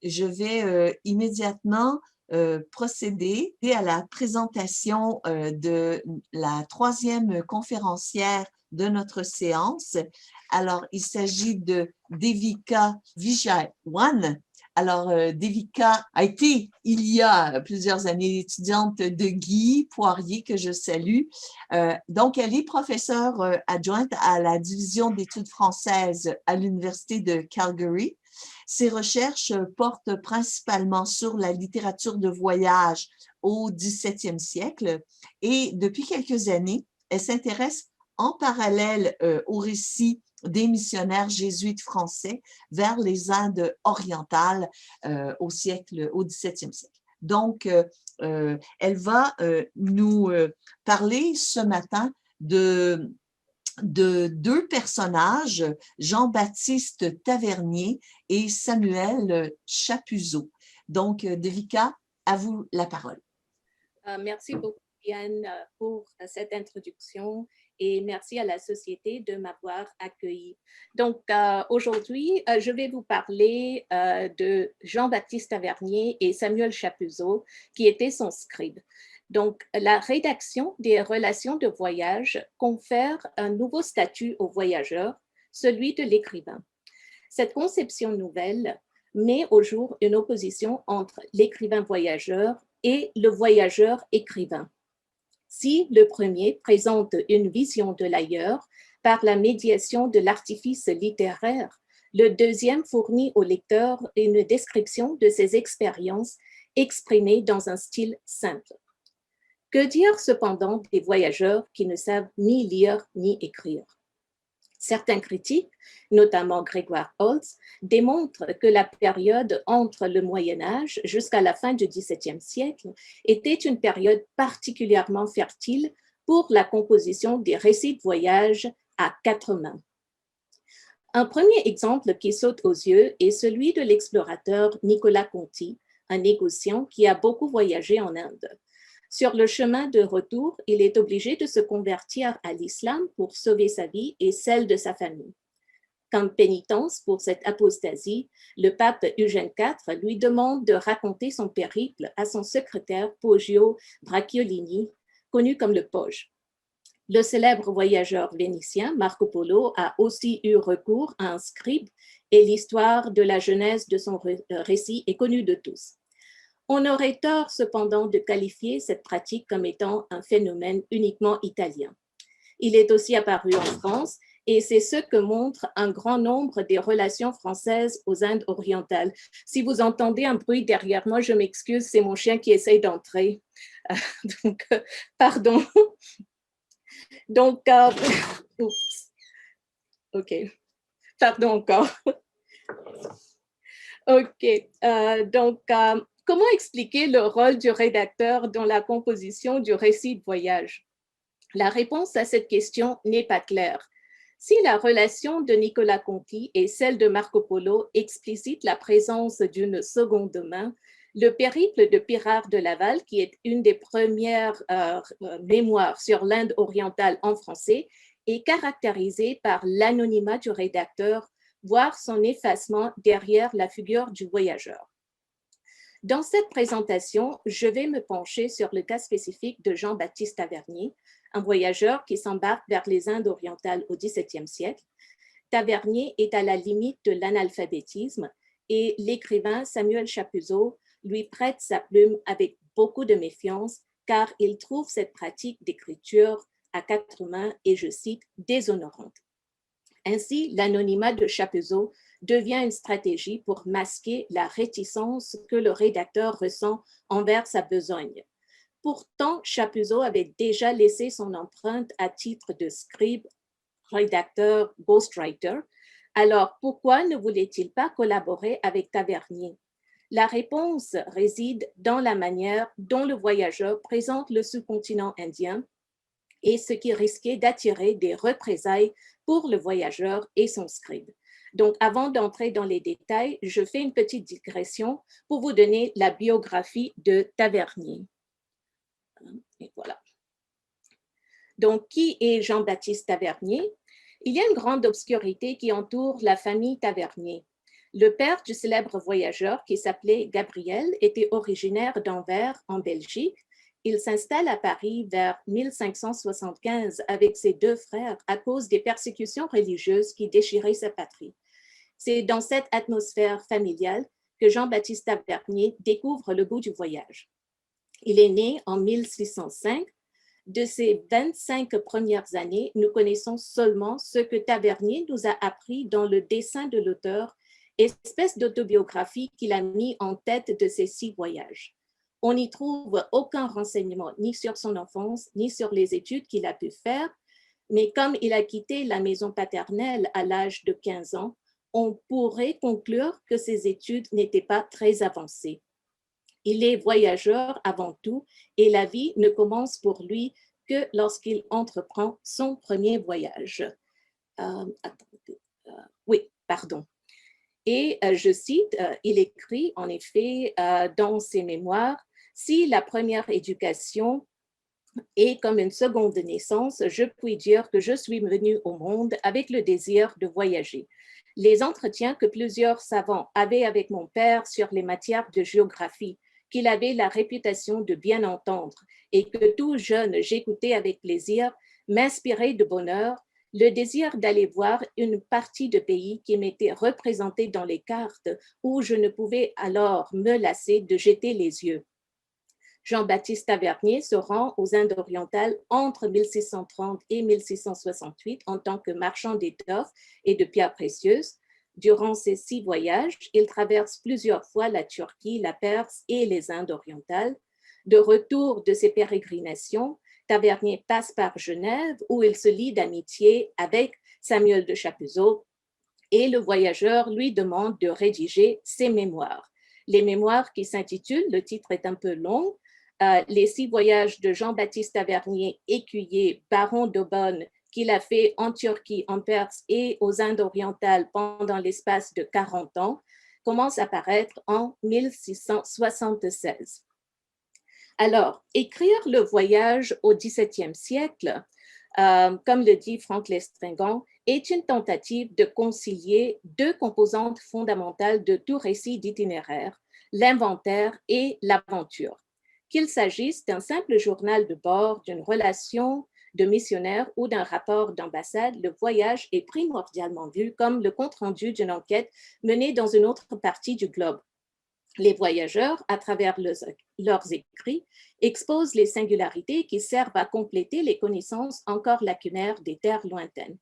je vais immédiatement procéder à la présentation de la troisième conférencière de notre séance. Alors, il s'agit de Devika Vijayawan. Alors, Devika a été, il y a plusieurs années, étudiante de Guy Poirier, que je salue. Donc, elle est professeure adjointe à la division d'études françaises à l'Université de Calgary. Ses recherches portent principalement sur la littérature de voyage au XVIIe siècle et depuis quelques années, elle s'intéresse en parallèle au récit des missionnaires jésuites français vers les Indes orientales au XVIIe siècle. Donc, elle va nous parler ce matin de deux personnages, Jean-Baptiste Tavernier et Samuel Chapuzot. Donc, Devika, à vous la parole. Merci beaucoup, Diane, pour cette introduction et merci à la Société de m'avoir accueilli. Donc, aujourd'hui, je vais vous parler de Jean-Baptiste Tavernier et Samuel Chapuzot, qui était son scribe. Donc, la rédaction des relations de voyage confère un nouveau statut aux voyageurs, celui de l'écrivain. Cette conception nouvelle met au jour une opposition entre l'écrivain voyageur et le voyageur écrivain. Si le premier présente une vision de l'ailleurs par la médiation de l'artifice littéraire, le deuxième fournit au lecteur une description de ses expériences exprimées dans un style simple. Que dire cependant des voyageurs qui ne savent ni lire ni écrire? Certains critiques, notamment Grégoire Holtz, démontrent que la période entre le Moyen Âge jusqu'à la fin du XVIIe siècle était une période particulièrement fertile pour la composition des récits de voyage à quatre mains. Un premier exemple qui saute aux yeux est celui de l'explorateur Nicolas Conti, un négociant qui a beaucoup voyagé en Inde. Sur le chemin de retour, il est obligé de se convertir à l'islam pour sauver sa vie et celle de sa famille. Comme pénitence pour cette apostasie, le pape Eugène IV lui demande de raconter son périple à son secrétaire Poggio Bracciolini, connu comme le Poge. Le célèbre voyageur vénitien Marco Polo a aussi eu recours à un scribe et l'histoire de la genèse de son récit est connue de tous. On aurait tort cependant de qualifier cette pratique comme étant un phénomène uniquement italien. Il est aussi apparu en France et c'est ce que montre un grand nombre des relations françaises aux Indes orientales. Si vous entendez un bruit derrière moi, je m'excuse, c'est mon chien qui essaye d'entrer. Donc, pardon. Donc, oups. OK. Pardon encore. OK. Comment expliquer le rôle du rédacteur dans la composition du récit de voyage? La réponse à cette question n'est pas claire. Si la relation de Nicolas Conti et celle de Marco Polo explicitent la présence d'une seconde main, le périple de Pirard de Laval, qui est une des premières mémoires sur l'Inde orientale en français, est caractérisé par l'anonymat du rédacteur, voire son effacement derrière la figure du voyageur. Dans cette présentation, je vais me pencher sur le cas spécifique de Jean-Baptiste Tavernier, un voyageur qui s'embarque vers les Indes orientales au XVIIe siècle. Tavernier est à la limite de l'analphabétisme et l'écrivain Samuel Chapuzot lui prête sa plume avec beaucoup de méfiance car il trouve cette pratique d'écriture à quatre mains et, je cite, déshonorante. Ainsi, l'anonymat de Chapuzot devient une stratégie pour masquer la réticence que le rédacteur ressent envers sa besogne. Pourtant, Chapuzot avait déjà laissé son empreinte à titre de scribe, rédacteur, ghostwriter. Alors, pourquoi ne voulait-il pas collaborer avec Tavernier? La réponse réside dans la manière dont le voyageur présente le sous-continent indien et ce qui risquait d'attirer des représailles pour le voyageur et son scribe. Donc, avant d'entrer dans les détails, je fais une petite digression pour vous donner la biographie de Tavernier. Et voilà. Donc, qui est Jean-Baptiste Tavernier? Il y a une grande obscurité qui entoure la famille Tavernier. Le père du célèbre voyageur, qui s'appelait Gabriel, était originaire d'Anvers, en Belgique. Il s'installe à Paris vers 1575 avec ses deux frères à cause des persécutions religieuses qui déchiraient sa patrie. C'est dans cette atmosphère familiale que Jean-Baptiste Tavernier découvre le goût du voyage. Il est né en 1605. De ses 25 premières années, nous connaissons seulement ce que Tavernier nous a appris dans le dessin de l'auteur, espèce d'autobiographie qu'il a mis en tête de ses 6 voyages. On n'y trouve aucun renseignement ni sur son enfance, ni sur les études qu'il a pu faire, mais comme il a quitté la maison paternelle à l'âge de 15 ans, on pourrait conclure que ses études n'étaient pas très avancées. Il est voyageur avant tout et la vie ne commence pour lui que lorsqu'il entreprend son premier voyage. Et je cite, il écrit en effet dans ses mémoires, « Si la première éducation est comme une seconde naissance, je puis dire que je suis venu au monde avec le désir de voyager. Les entretiens que plusieurs savants avaient avec mon père sur les matières de géographie, qu'il avait la réputation de bien entendre et que tout jeune j'écoutais avec plaisir, m'inspirait de bonheur, le désir d'aller voir une partie de pays qui m'était représentée dans les cartes où je ne pouvais alors me lasser de jeter les yeux. Jean-Baptiste Tavernier se rend aux Indes orientales entre 1630 et 1668 en tant que marchand d'étoffes et de pierres précieuses. Durant ces 6 voyages, il traverse plusieurs fois la Turquie, la Perse et les Indes orientales. De retour de ses pérégrinations, Tavernier passe par Genève où il se lie d'amitié avec Samuel de Chapuzot et le voyageur lui demande de rédiger ses mémoires. Les mémoires qui s'intitulent, le titre est un peu long, les 6 voyages de Jean-Baptiste Tavernier, écuyer, baron d'Aubonne, qu'il a fait en Turquie, en Perse et aux Indes orientales pendant l'espace de 40 ans, commencent à paraître en 1676. Alors, écrire le voyage au XVIIe siècle, comme le dit Franck Lestringan, est une tentative de concilier 2 composantes fondamentales de tout récit d'itinéraire, l'inventaire et l'aventure. Qu'il s'agisse d'un simple journal de bord, d'une relation de missionnaire ou d'un rapport d'ambassade, le voyage est primordialement vu comme le compte-rendu d'une enquête menée dans une autre partie du globe. Les voyageurs, à travers leurs écrits, exposent les singularités qui servent à compléter les connaissances encore lacunaires des terres lointaines.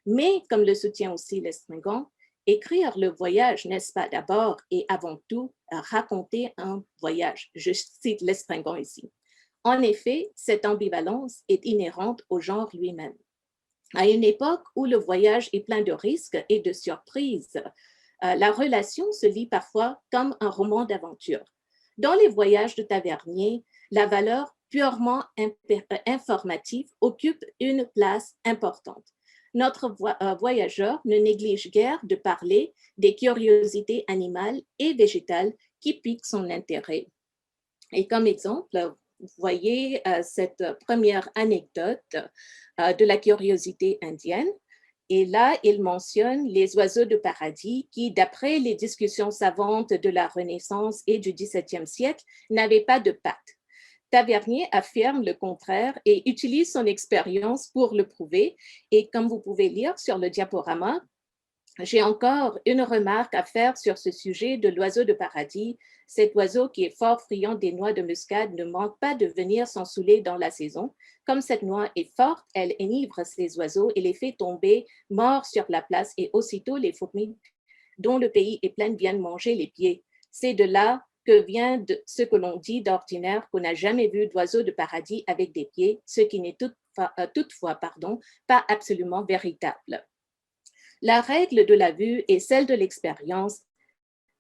Mais, comme le soutient aussi Lestringan, écrire le voyage, n'est-ce pas d'abord et avant tout raconter un voyage? Je cite Lestringan ici. En effet, cette ambivalence est inhérente au genre lui-même. À une époque où le voyage est plein de risques et de surprises, la relation se lit parfois comme un roman d'aventure. Dans les voyages de Tavernier, la valeur purement informative occupe une place importante. Notre voyageur ne néglige guère de parler des curiosités animales et végétales qui piquent son intérêt. Et comme exemple, vous voyez cette première anecdote de la curiosité indienne. Et là, il mentionne les oiseaux de paradis qui, d'après les discussions savantes de la Renaissance et du XVIIe siècle, n'avaient pas de pattes. Tavernier affirme le contraire et utilise son expérience pour le prouver. Et comme vous pouvez lire sur le diaporama, j'ai encore une remarque à faire sur ce sujet de l'oiseau de paradis. Cet oiseau qui est fort friand des noix de muscade ne manque pas de venir s'en saouler dans la saison. Comme cette noix est forte, elle enivre ces oiseaux et les fait tomber morts sur la place et aussitôt les fourmis dont le pays est plein viennent manger les pieds. C'est de là que vient ce que l'on dit d'ordinaire qu'on n'a jamais vu d'oiseau de paradis avec des pieds, ce qui n'est toutefois pas absolument véritable. La règle de la vue et celle de l'expérience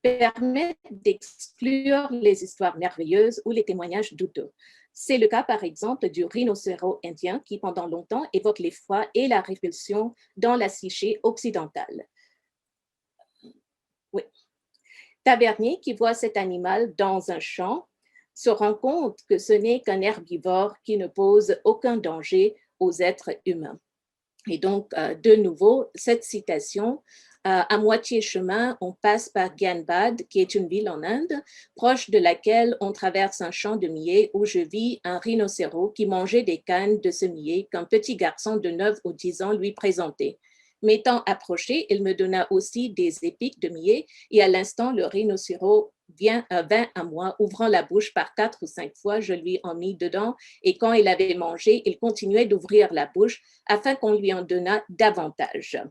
permettent d'exclure les histoires merveilleuses ou les témoignages douteux. C'est le cas, par exemple, du rhinocéros indien qui, pendant longtemps, évoque l'effroi et la répulsion dans la psyché occidentale. Oui. Tavernier, qui voit cet animal dans un champ, se rend compte que ce n'est qu'un herbivore qui ne pose aucun danger aux êtres humains. Et donc, de nouveau, cette citation À moitié chemin, on passe par Gyanbad, qui est une ville en Inde, proche de laquelle on traverse un champ de millet où je vis un rhinocéros qui mangeait des cannes de ce millet qu'un petit garçon de 9 ou 10 ans lui présentait. M'étant approché, il me donna aussi des épics de millet et à l'instant, le rhinocéros vint à moi, ouvrant la bouche par 4 ou 5 fois, je lui en mis dedans et quand il avait mangé, il continuait d'ouvrir la bouche afin qu'on lui en donnât davantage.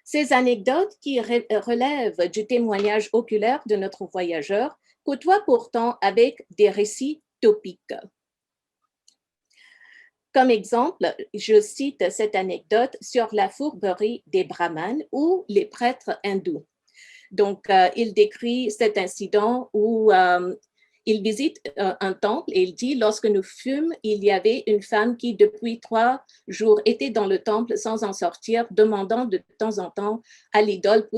Ces anecdotes qui relèvent du témoignage oculaire de notre voyageur côtoient pourtant avec des récits topiques. Comme exemple, je cite cette anecdote sur la fourberie des brahmanes ou les prêtres hindous. Donc, il décrit cet incident où il visite un temple et il dit, lorsque nous fûmes, il y avait une femme qui, depuis 3 jours, était dans le temple sans en sortir, demandant de temps en temps à l'idole,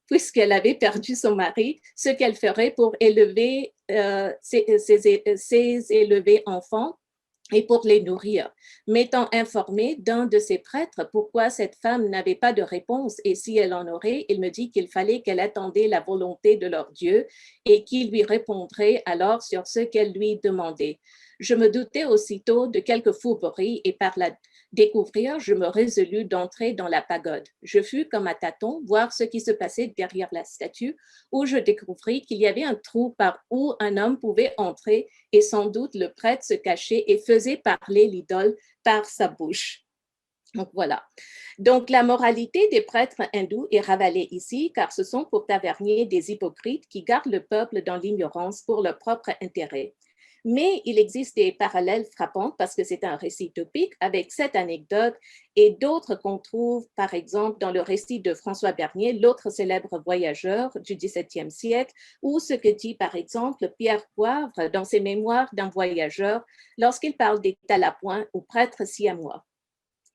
puisqu'elle avait perdu son mari, ce qu'elle ferait pour élever ses élevés enfants et pour les nourrir. M'étant informé d'un de ses prêtres pourquoi cette femme n'avait pas de réponse et si elle en aurait, il me dit qu'il fallait qu'elle attendait la volonté de leur Dieu et qu'il lui répondrait alors sur ce qu'elle lui demandait. Je me doutais aussitôt de quelques fourberies et par la découvrir, je me résolus d'entrer dans la pagode. Je fus comme à tâtons voir ce qui se passait derrière la statue où je découvris qu'il y avait un trou par où un homme pouvait entrer et sans doute le prêtre se cachait et faisait parler l'idole par sa bouche. Donc voilà. Donc la moralité des prêtres hindous est ravalée ici car ce sont pour Tavernier des hypocrites qui gardent le peuple dans l'ignorance pour leur propre intérêt. Mais il existe des parallèles frappants parce que c'est un récit topique avec cette anecdote et d'autres qu'on trouve par exemple dans le récit de François Bernier, l'autre célèbre voyageur du XVIIe siècle, ou ce que dit par exemple Pierre Poivre dans ses mémoires d'un voyageur lorsqu'il parle des talapoins ou prêtres siamois.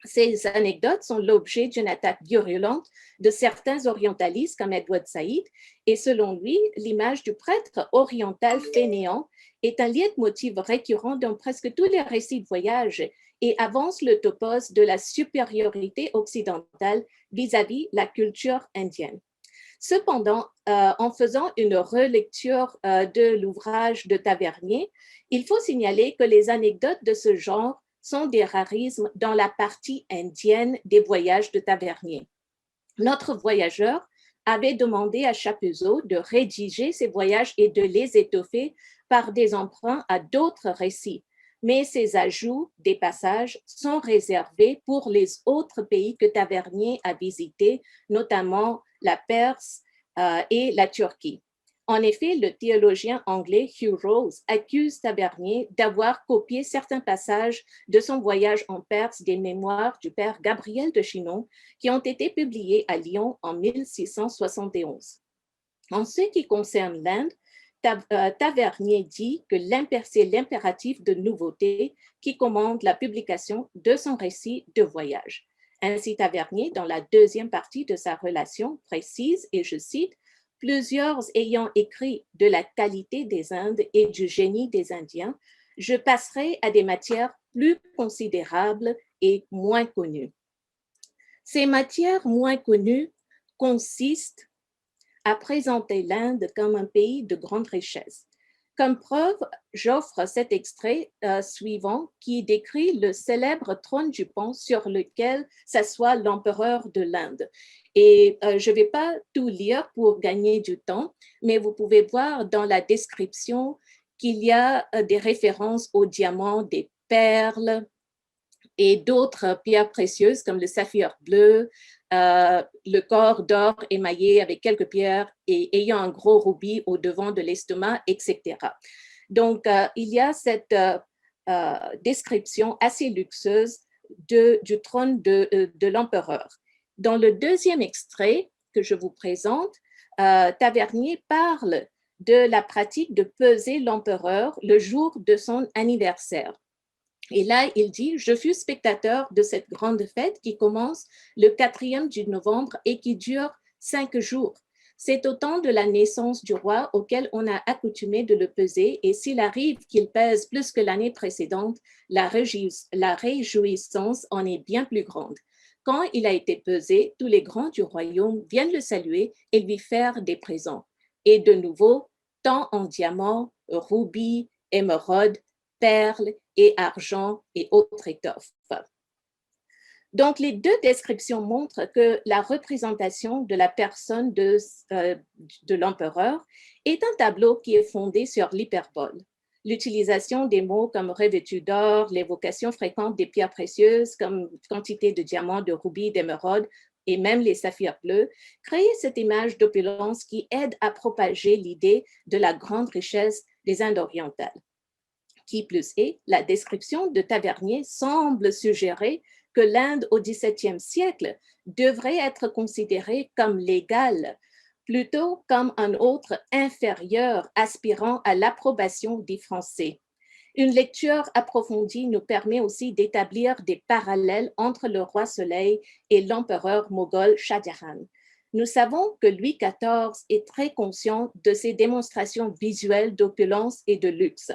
Ces anecdotes sont l'objet d'une attaque virulente de certains orientalistes comme Edward Said et selon lui, l'image du prêtre oriental fainéant est un leitmotiv récurrent dans presque tous les récits de voyage et avance le topos de la supériorité occidentale vis-à-vis la culture indienne. Cependant, en faisant une relecture de l'ouvrage de Tavernier, il faut signaler que les anecdotes de ce genre sont des rarismes dans la partie indienne des voyages de Tavernier. Notre voyageur avait demandé à Chapuzot de rédiger ces voyages et de les étoffer par des emprunts à d'autres récits. Mais ces ajouts des passages sont réservés pour les autres pays que Tavernier a visités, notamment la Perse et la Turquie. En effet, le théologien anglais Hugh Rose accuse Tavernier d'avoir copié certains passages de son voyage en Perse des mémoires du père Gabriel de Chinon qui ont été publiés à Lyon en 1671. En ce qui concerne l'Inde, Tavernier dit que c'est l'impératif de nouveauté qui commande la publication de son récit de voyage. Ainsi, Tavernier, dans la deuxième partie de sa relation, précise, et je cite, « Plusieurs ayant écrit de la qualité des Indes et du génie des Indiens, je passerai à des matières plus considérables et moins connues. » Ces matières moins connues consistent à présenter l'Inde comme un pays de grande richesse. Comme preuve, j'offre cet extrait suivant qui décrit le célèbre trône du pont sur lequel s'assoit l'empereur de l'Inde. Et je ne vais pas tout lire pour gagner du temps, mais vous pouvez voir dans la description qu'il y a des références aux diamants, des perles et d'autres pierres précieuses comme le saphir bleu, le corps d'or émaillé avec quelques pierres et ayant un gros rubis au devant de l'estomac, etc. Donc, il y a cette description assez luxueuse du trône de l'empereur. Dans le deuxième extrait que je vous présente, Tavernier parle de la pratique de peser l'empereur le jour de son anniversaire. Et là, il dit, je fus spectateur de cette grande fête qui commence le 4e du novembre et qui dure 5 jours. C'est au temps de la naissance du roi auquel on a accoutumé de le peser et s'il arrive qu'il pèse plus que l'année précédente, la réjouissance en est bien plus grande. Quand il a été pesé, tous les grands du royaume viennent le saluer et lui faire des présents. Et de nouveau, tant en diamants, rubis, émeraudes, perles et argent et autres étoffes. Donc, les deux descriptions montrent que la représentation de la personne de l'empereur est un tableau qui est fondé sur l'hyperbole. L'utilisation des mots comme revêtu d'or, l'évocation fréquente des pierres précieuses comme quantité de diamants, de rubis, d'émeraudes et même les saphirs bleus, créent cette image d'opulence qui aide à propager l'idée de la grande richesse des Indes orientales. Qui plus est, la description de Tavernier semble suggérer que l'Inde au XVIIe siècle devrait être considérée comme légale, plutôt comme un autre inférieur aspirant à l'approbation des Français. Une lecture approfondie nous permet aussi d'établir des parallèles entre le roi Soleil et l'empereur moghol Shah Jahan. Nous savons que Louis XIV est très conscient de ces démonstrations visuelles d'opulence et de luxe.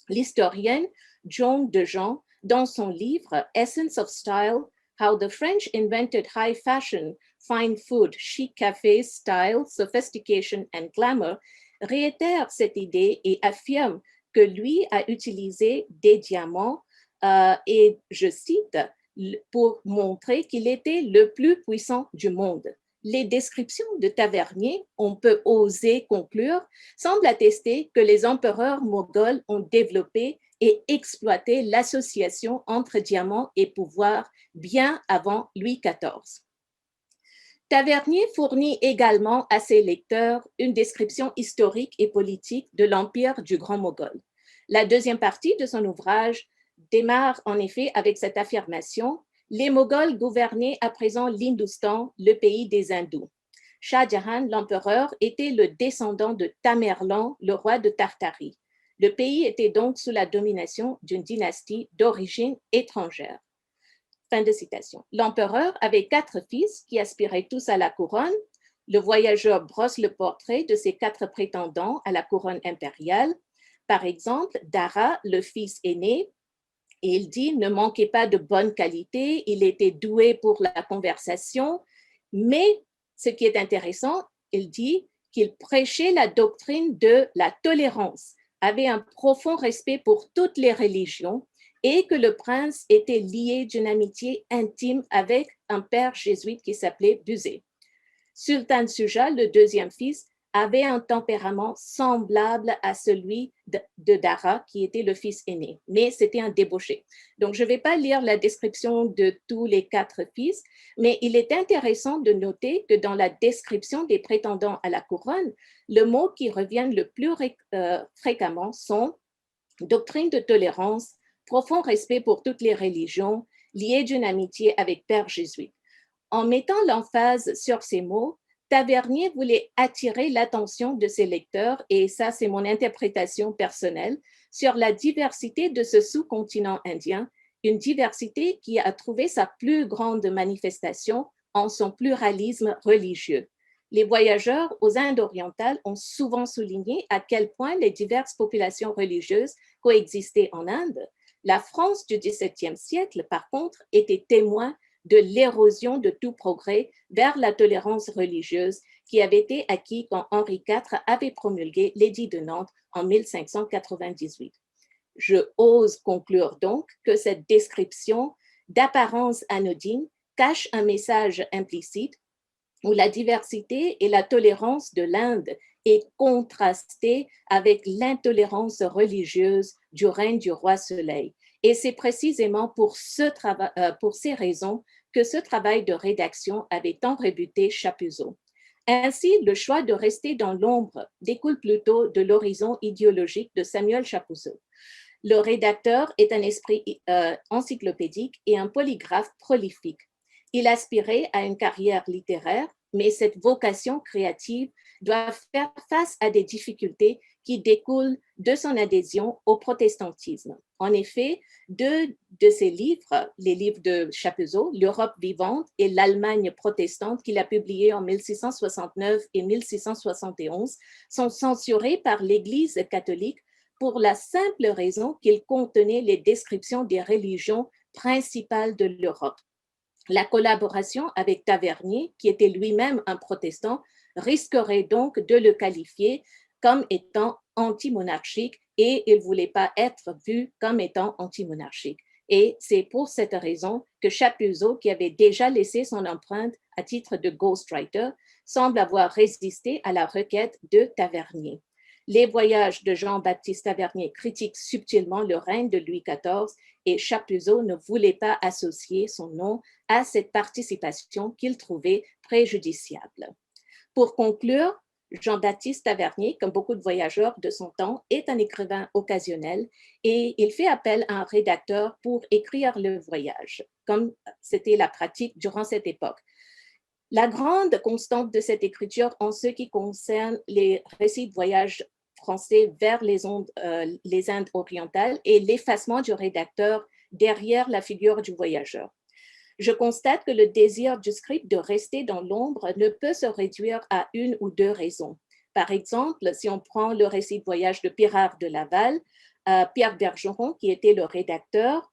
L'historienne Joan de Jean, dans son livre Essence of Style, How the French Invented High Fashion, Fine Food, Chic Cafés, Style, Sophistication and Glamour, réitère cette idée et affirme que lui a utilisé des diamants et, je cite, pour montrer qu'il était le plus puissant du monde. Les descriptions de Tavernier, on peut oser conclure, semblent attester que les empereurs moghols ont développé et exploité l'association entre diamants et pouvoir bien avant Louis XIV. Tavernier fournit également à ses lecteurs une description historique et politique de l'empire du Grand Moghol. La deuxième partie de son ouvrage démarre en effet avec cette affirmation: les Moghols gouvernaient à présent l'Hindustan, le pays des hindous. Shah Jahan, l'empereur, était le descendant de Tamerlan, le roi de Tartarie. Le pays était donc sous la domination d'une dynastie d'origine étrangère. Fin de citation. L'empereur avait 4 fils qui aspiraient tous à la couronne. Le voyageur brosse le portrait de ses 4 prétendants à la couronne impériale. Par exemple, Dara, le fils aîné, et il dit, ne manquait pas de bonne qualité, il était doué pour la conversation, mais ce qui est intéressant, il dit qu'il prêchait la doctrine de la tolérance, avait un profond respect pour toutes les religions et que le prince était lié d'une amitié intime avec un père jésuite qui s'appelait Buzet. Sultan Suja, le deuxième fils, avait un tempérament semblable à celui de Dara, qui était le fils aîné, mais c'était un débauché. Donc, je ne vais pas lire la description de tous les 4 fils, mais il est intéressant de noter que dans la description des prétendants à la couronne, le mot qui revient le plus fréquemment sont doctrine de tolérance, profond respect pour toutes les religions, lié d'une amitié avec père jésuite. En mettant l'emphase sur ces mots, Tavernier voulait attirer l'attention de ses lecteurs, et ça c'est mon interprétation personnelle, sur la diversité de ce sous-continent indien, une diversité qui a trouvé sa plus grande manifestation en son pluralisme religieux. Les voyageurs aux Indes orientales ont souvent souligné à quel point les diverses populations religieuses coexistaient en Inde. La France du XVIIe siècle, par contre, était témoin de l'érosion de tout progrès vers la tolérance religieuse qui avait été acquis quand Henri IV avait promulgué l'édit de Nantes en 1598. Je ose conclure donc que cette description d'apparence anodine cache un message implicite où la diversité et la tolérance de l'Inde est contrastée avec l'intolérance religieuse du règne du roi Soleil. Et c'est précisément pour ces raisons que ce travail de rédaction avait tant rebuté Chapuzot. Ainsi, le choix de rester dans l'ombre découle plutôt de l'horizon idéologique de Samuel Chapuzot. Le rédacteur est un esprit encyclopédique et un polygraphe prolifique. Il aspirait à une carrière littéraire, mais cette vocation créative doit faire face à des difficultés qui découlent de son adhésion au protestantisme. En effet, 2 de ses livres, les livres de Chapuzot, L'Europe vivante et l'Allemagne protestante, qu'il a publiés en 1669 et 1671, sont censurés par l'Église catholique pour la simple raison qu'ils contenaient les descriptions des religions principales de l'Europe. La collaboration avec Tavernier, qui était lui-même un protestant, risquerait donc de le qualifier comme étant anti-monarchique et il ne voulait pas être vu comme étant anti-monarchique. Et c'est pour cette raison que Chapuzot, qui avait déjà laissé son empreinte à titre de ghostwriter, semble avoir résisté à la requête de Tavernier. Les voyages de Jean-Baptiste Tavernier critiquent subtilement le règne de Louis XIV et Chapuzot ne voulait pas associer son nom à cette participation qu'il trouvait préjudiciable. Pour conclure, Jean-Baptiste Tavernier, comme beaucoup de voyageurs de son temps, est un écrivain occasionnel et il fait appel à un rédacteur pour écrire le voyage, comme c'était la pratique durant cette époque. La grande constante de cette écriture en ce qui concerne les récits de voyage français vers les Indes orientales est l'effacement du rédacteur derrière la figure du voyageur. Je constate que le désir du script de rester dans l'ombre ne peut se réduire à une ou deux raisons. Par exemple, si on prend le récit de voyage de Pirard de Laval, Pierre Bergeron, qui était le rédacteur,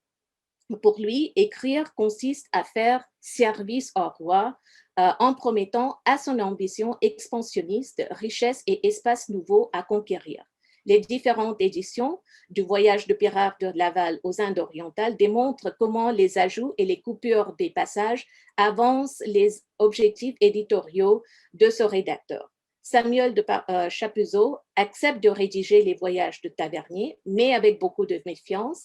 pour lui, écrire consiste à faire service au roi en promettant à son ambition expansionniste richesse et espace nouveaux à conquérir. Les différentes éditions du voyage de Pirard de Laval aux Indes orientales démontrent comment les ajouts et les coupures des passages avancent les objectifs éditoriaux de ce rédacteur. Samuel de Chapuzot accepte de rédiger les voyages de Tavernier, mais avec beaucoup de méfiance,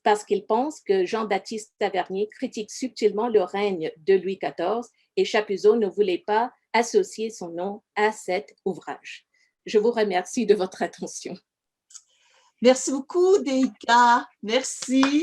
parce qu'il pense que Jean-Baptiste Tavernier critique subtilement le règne de Louis XIV et Chapuzot ne voulait pas associer son nom à cet ouvrage. Je vous remercie de votre attention. Merci beaucoup, Deika. Merci.